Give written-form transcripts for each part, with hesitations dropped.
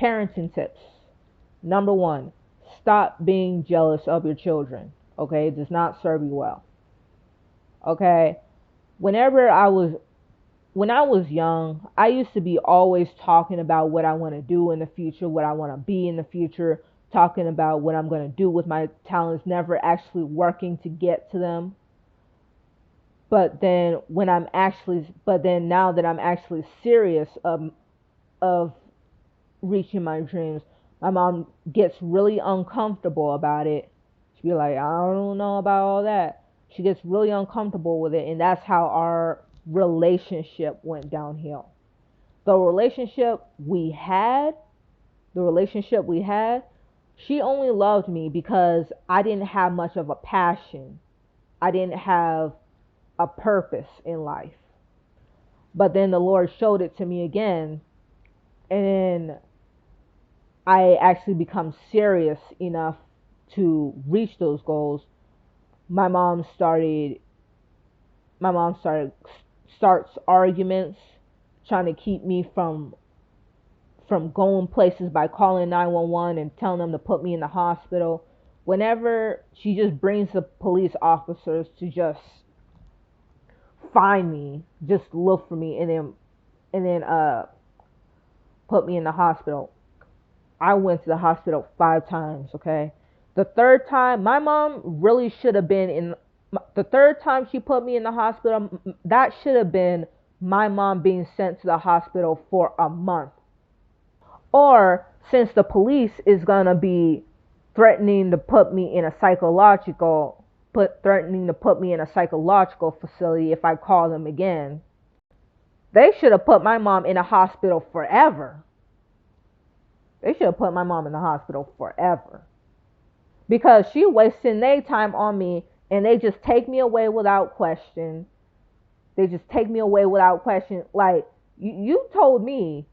Parenting tips. Number one, stop being jealous of your children. Okay, it does not serve you well. Okay, whenever I was when I was young, I used to be always talking about what I want to do in the future, what I want to be in the future, talking about what I'm going to do with my talents, never actually working to get to them. But then now that I'm actually serious of reaching my dreams, my mom gets really uncomfortable about it. She'd be like, I don't know about all that. She gets really uncomfortable with it, and that's how our relationship went downhill. The relationship we had, the relationship we had, she only loved me because I didn't have much of a passion. I didn't have a purpose in life. But then the Lord showed it to me again, and I actually become serious enough to reach those goals. My mom started my mom started starts arguments trying to keep me from going places by calling 911 and telling them to put me in the hospital. Whenever she just brings the police officers to just find me, just look for me and then put me in the hospital. I went to the hospital 5 times, okay? The third time, my mom really should have been in. The third time she put me in the hospital, that should have been my mom being sent to the hospital for a month. Or since the police is gonna be threatening to put me in a psychological facility if I call them again, they should have put my mom in a hospital forever. They should have put my mom in the hospital forever. Because she wasting their time on me and they just take me away without question. They just take me away without question. Like you told me,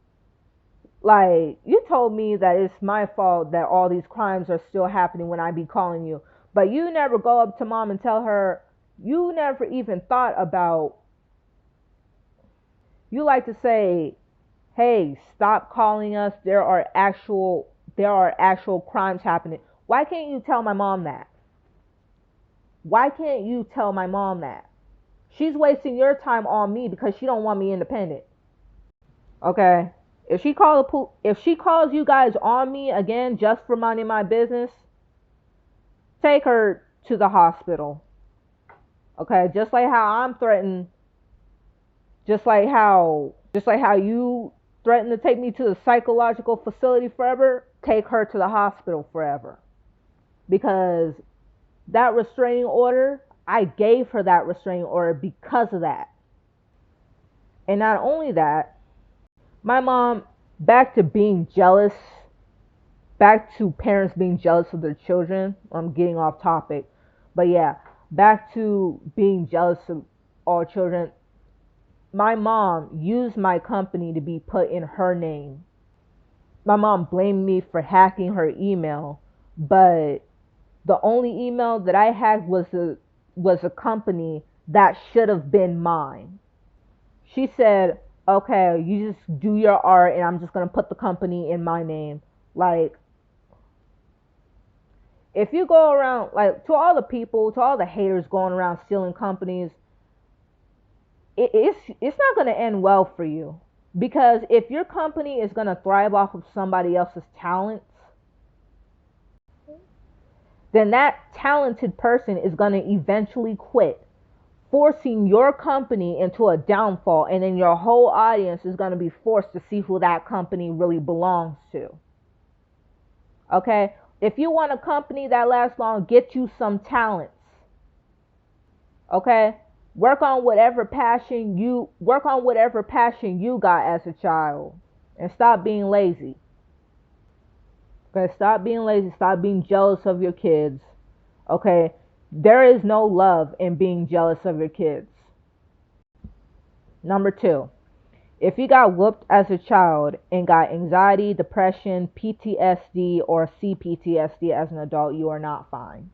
you told me that it's my fault that all these crimes are still happening when I be calling you. But you never go up to mom and tell her, you never even thought about, you like to say, hey, stop calling us. There are actual crimes happening. Why can't you tell my mom that? Why can't you tell my mom that? She's wasting your time on me because she don't want me independent. Okay? If she calls you guys on me again just for minding my business, take her to the hospital. Okay? Just like how you threatened to take me to the psychological facility forever, take her to the hospital forever. Because that restraining order, I gave her that restraining order because of that. And not only that, my mom, back to being jealous, back to parents being jealous of their children. I'm getting off topic. But yeah, back to being jealous of all children. My mom used my company to be put in her name. My mom blamed me for hacking her email, but the only email that I had was a company that should have been mine. She said, "Okay, you just do your art, and I'm just gonna put the company in my name." Like, if you go around, like, to all the haters going around stealing companies, it's not gonna end well for you. Because if your company is gonna thrive off of somebody else's talents, then that talented person is gonna eventually quit, forcing your company into a downfall, and then your whole audience is going to be forced to see who that company really belongs to. Okay? If you want a company that lasts long, get you some talents. Okay? Work on whatever passion you got as a child, and stop being lazy. Okay? Stop being lazy, stop being jealous of your kids. Okay? There is no love in being jealous of your kids. Number 2, if you got whooped as a child and got anxiety, depression, PTSD, or CPTSD as an adult, you are not fine.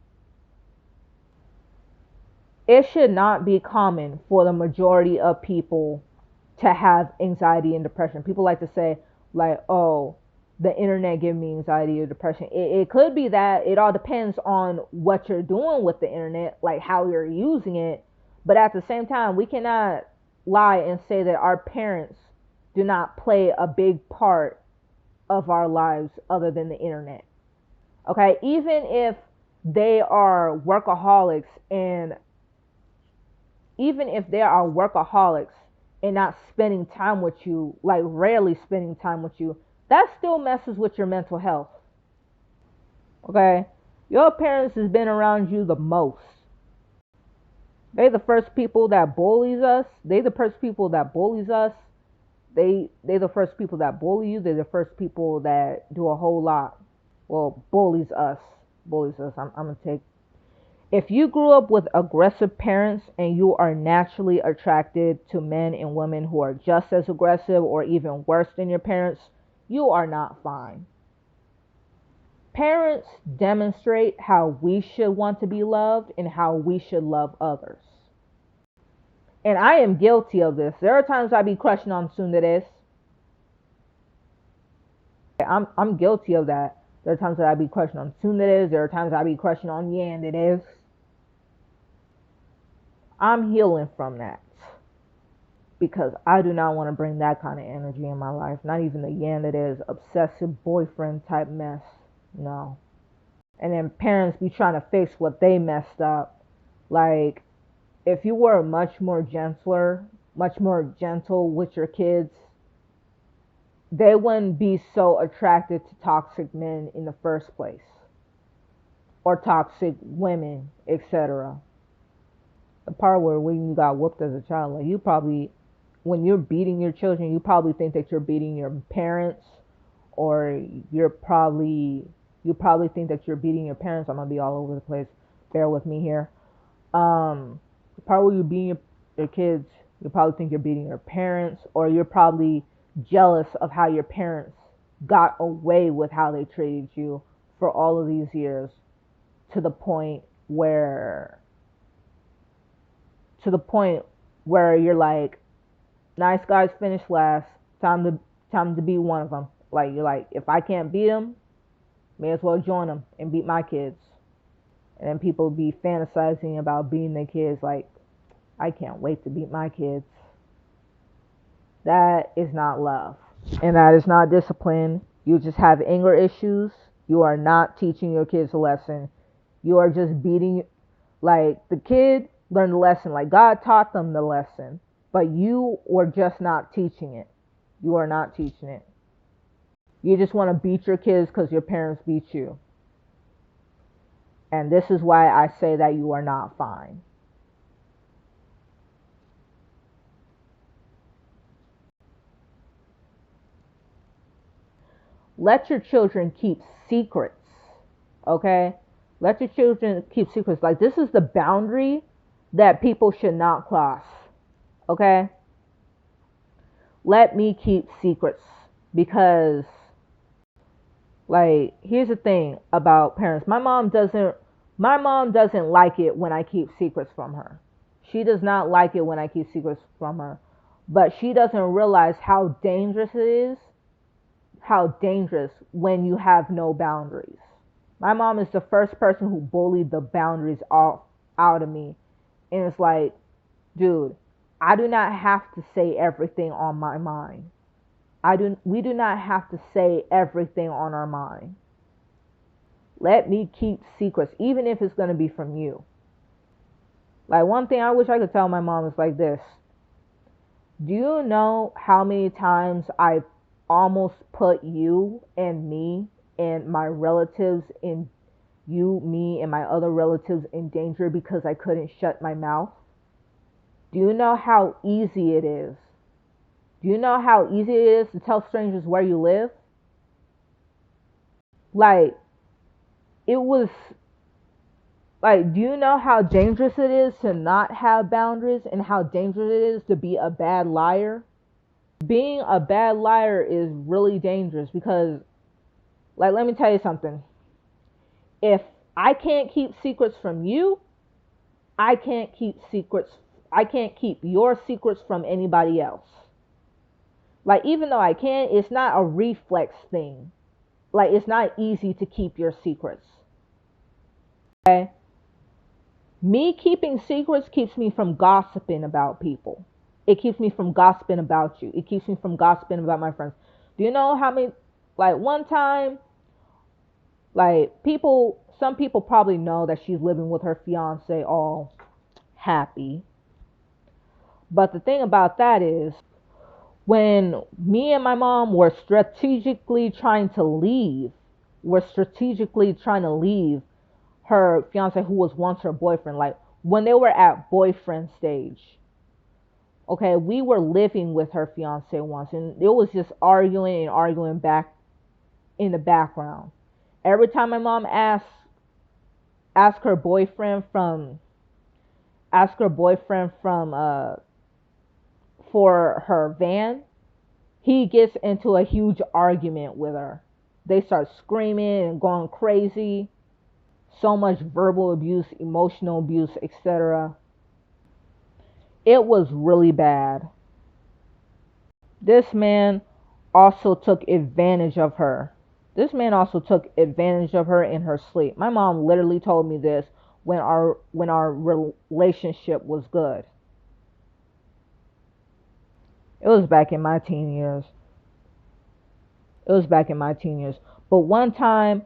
It should not be common for the majority of people to have anxiety and depression. People like to say, like, oh, the internet giving me anxiety or depression. It could be that. It all depends on what you're doing with the internet, like how you're using it. But at the same time, we cannot lie and say that our parents do not play a big part of our lives other than the internet. Okay, even if they are workaholics and even if they are workaholics and not spending time with you, like rarely spending time with you, that still messes with your mental health. Okay? Your parents has been around you the most. They the first people that bullies us. They the first people that bullies us. They the first people that bully you. They're the first people that do a whole lot. Well, bullies us. Bullies us. I'm gonna take. If you grew up with aggressive parents and you are naturally attracted to men and women who are just as aggressive or even worse than your parents, you are not fine. Parents demonstrate how we should want to be loved and how we should love others. And I am guilty of this. There are times I be crushing on tsunderes. I'm guilty of that. There are times that I be crushing on tsunderes. There are times I be crushing on yanderes. I'm healing from that because I do not want to bring that kind of energy in my life. Not even the yanderes, obsessive boyfriend type mess. No. And then parents be trying to fix what they messed up. Like, if you were much more gentler, much more gentle with your kids, they wouldn't be so attracted to toxic men in the first place, or toxic women, etc. The part where when you got whooped as a child, like you probably, when you're beating your children, you probably think that you're beating your parents, or you probably think that you're beating your parents. I'm gonna be all over the place. Bear with me here. The part where you're beating your kids, you probably think you're beating your parents, or you're probably jealous of how your parents got away with how they treated you for all of these years, to the point where to the point where you're like, nice guys finish last. Time to be one of them. Like you're like, if I can't beat them, may as well join them and beat my kids. And then people be fantasizing about beating their kids. Like, I can't wait to beat my kids. That is not love, and that is not discipline. You just have anger issues. You are not teaching your kids a lesson. You are just beating. Like, the kid learned the lesson, like God taught them the lesson, but you were just not teaching it. You are not teaching it. You just want to beat your kids because your parents beat you. And this is why I say that you are not fine. Let your children keep secrets. Okay? Let your children keep secrets. Like, this is the boundary that people should not cross. Okay? Let me keep secrets. Because, like, here's the thing about parents. My mom doesn't like it when I keep secrets from her. She does not like it when I keep secrets from her. But she doesn't realize how dangerous it is. How dangerous when you have no boundaries. My mom is the first person who bullied the boundaries out of me. And it's like, dude, I do not have to say everything on my mind. We do not have to say everything on our mind. Let me keep secrets, even if it's going to be from you. Like, one thing I wish I could tell my mom is like this. Do you know how many times I almost put you and me and my relatives in me and my other relatives in danger because I couldn't shut my mouth? Do you know how easy it is? Do you know how easy it is to tell strangers where you live? Like, it was like, do you know how dangerous it is to not have boundaries and how dangerous it is to be a bad liar? Being a bad liar is really dangerous because, like, let me tell you something. If I can't keep secrets from you, I can't keep your secrets from anybody else. Like, even though I can, it's not a reflex thing. like it's not easy to keep your secrets. Okay? Me keeping secrets keeps me from gossiping about people. It keeps me from gossiping about you. It keeps me from gossiping about my friends. Do you know how many, like one time, like people, some people probably know that she's living with her fiance all happy. But the thing about that is, when me and my mom were strategically trying to leave her fiance who was once her boyfriend, like when they were at boyfriend stage. Okay, we were living with her fiance once, and it was just arguing and arguing back in the background. Every time my mom asked her boyfriend from asked her boyfriend from for her van, he gets into a huge argument with her. They start screaming and going crazy. So much verbal abuse, emotional abuse, etc. It was really bad. This man also took advantage of her. This man also took advantage of her in her sleep. My mom literally told me this when our relationship was good. It was back in my teen years. It was back in my teen years. But one time,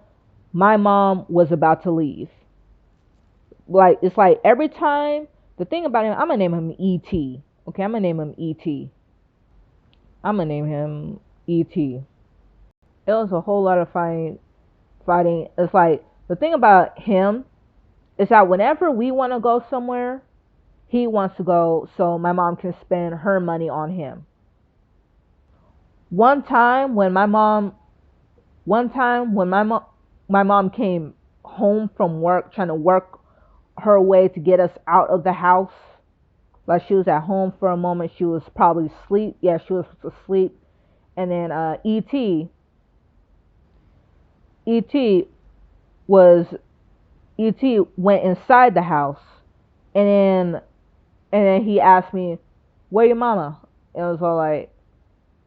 my mom was about to leave. Like it's like every time. The thing about him, I'm gonna name him E.T. Okay, I'm gonna name him E.T. I'm gonna name him E.T. It was a whole lot of fighting. It's like the thing about him is that whenever we want to go somewhere, he wants to go so my mom can spend her money on him. One time when my mom one time when my mom came home from work trying to work her way to get us out of the house. Like she was at home for a moment, she was probably asleep. Yeah, she was asleep. And then ET was ET went inside the house, and then he asked me, "Where your mama?" And I was all like,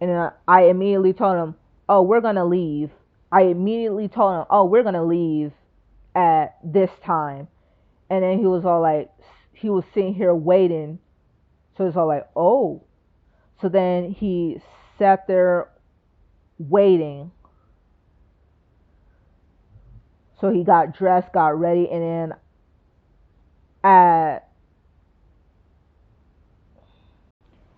and then I immediately told him, "Oh, we're gonna leave." I immediately told him, "Oh, we're gonna leave at this time." And then he was all like, he was sitting here waiting. So he was all like, "Oh." So then he sat there waiting. So he got dressed, got ready, and then at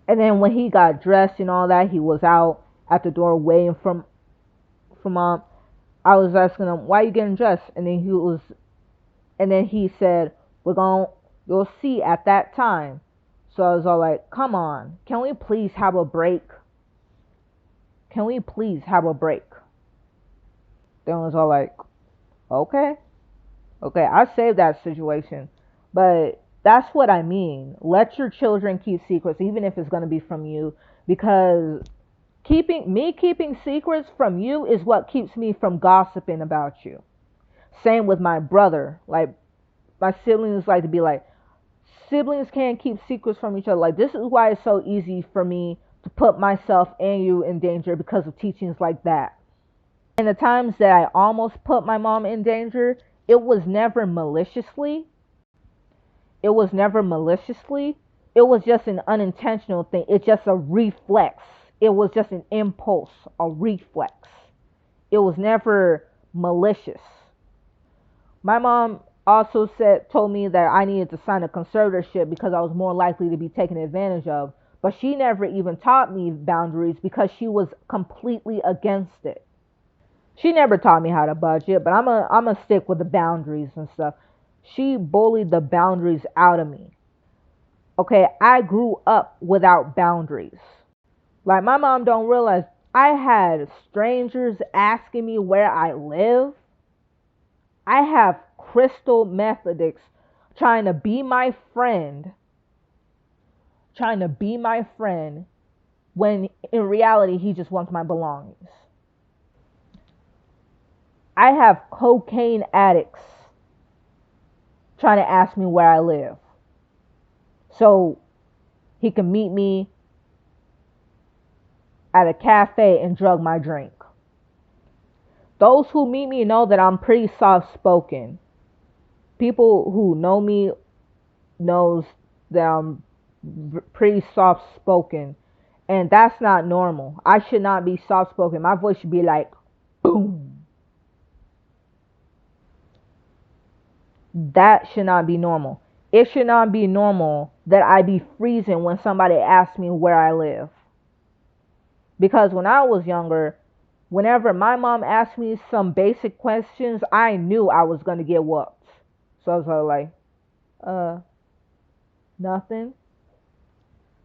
and then when he got dressed and all that, he was out at the door waiting for mom. I was asking him, "Why are you getting dressed?" And then he said, "We're going, you'll see at that time." So I was all like, "Come on, can we please have a break? Can we please have a break?" Then I was all like, "Okay, okay." I saved that situation, but that's what I mean. Let your children keep secrets, even if it's going to be from you, because keeping secrets from you is what keeps me from gossiping about you. Same with my brother. Like my siblings like to be like, siblings can't keep secrets from each other. Like this is why it's so easy for me to put myself and you in danger because of teachings like that. And the times that I almost put my mom in danger, it was never maliciously. It was never maliciously. It was just an unintentional thing. It's just a reflex. It was just an impulse, a reflex. It was never malicious. My mom also told me that I needed to sign a conservatorship because I was more likely to be taken advantage of. But she never even taught me boundaries because she was completely against it. She never taught me how to budget, but I'm a stick with the boundaries and stuff. She bullied the boundaries out of me. Okay, I grew up without boundaries. Like my mom don't realize I had strangers asking me where I live. I have crystal methodics trying to be my friend, trying to be my friend when in reality he just wants my belongings. I have cocaine addicts trying to ask me where I live so he can meet me at a cafe and drug my drink. Those who meet me know that I'm pretty soft spoken. People who know me knows that I'm pretty soft spoken, and that's not normal. I should not be soft spoken. My voice should be like boom. That should not be normal. It should not be normal that I be freezing when somebody asks me where I live. Because when I was younger, whenever my mom asked me some basic questions, I knew I was gonna get whooped. So I was like, uh, nothing.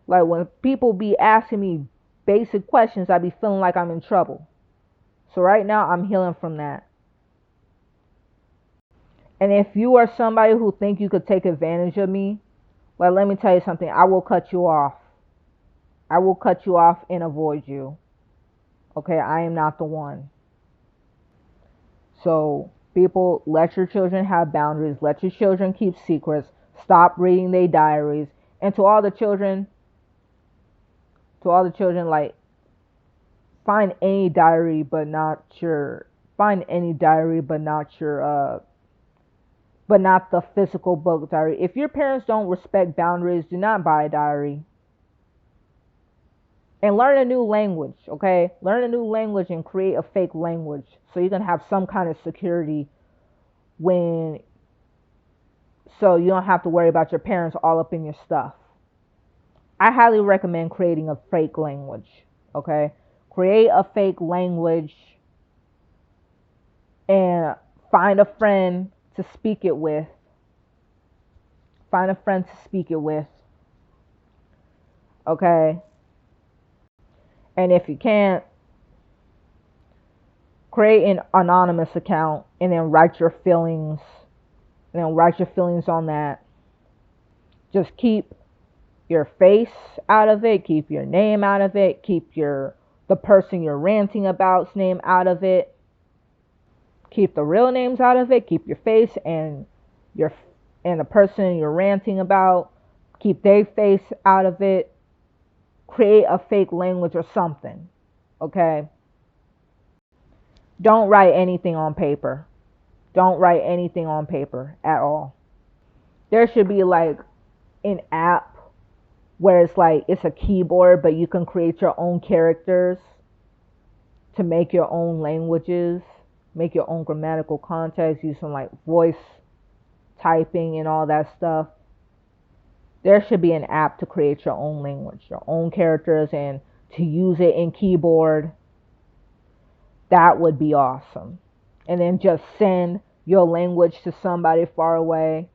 Like when people be asking me basic questions, I be feeling like I'm in trouble. So right now I'm healing from that. And if you are somebody who think you could take advantage of me, well, let me tell you something. I will cut you off. I will cut you off and avoid you. Okay, I am not the one. So people, let your children have boundaries. Let your children keep secrets. Stop reading their diaries. And to all the children, like find any diary, but not your find any diary, but not the physical book diary. If your parents don't respect boundaries, do not buy a diary. And learn a new language, okay? Learn a new language and create a fake language so you can have some kind of security when so you don't have to worry about your parents all up in your stuff. I highly recommend creating a fake language, okay? Create a fake language and find a friend to speak it with. Find a friend to speak it with, okay? And if you can't, create an anonymous account and then write your feelings. And then write your feelings on that. Just keep your face out of it, keep your name out of it, keep the person you're ranting about's name out of it. Keep the real names out of it, keep your face your and the person you're ranting about, keep their face out of it. Create a fake language or something. Okay? Don't write anything on paper. Don't write anything on paper at all. There should be like an app where it's like it's a keyboard, but you can create your own characters to make your own languages, make your own grammatical context, use some like voice typing and all that stuff. There should be an app to create your own language, your own characters, and to use it in keyboard. That would be awesome. And then just send your language to somebody far away.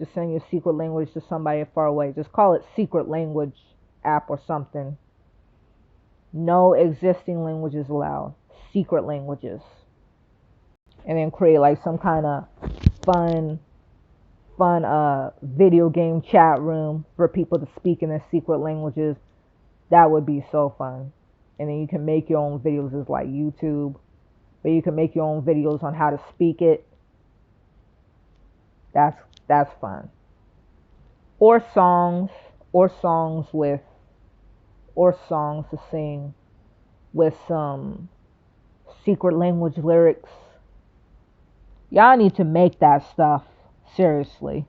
Just send your secret language to somebody far away. Just call it secret language app or something. No existing languages allowed. Secret languages. And then create like some kind of fun video game chat room for people to speak in their secret languages. That would be so fun. And then you can make your own videos as like YouTube. But you can make your own videos on how to speak it. That's fun. Or songs or songs with or songs to sing with some secret language lyrics. Y'all need to make that stuff seriously.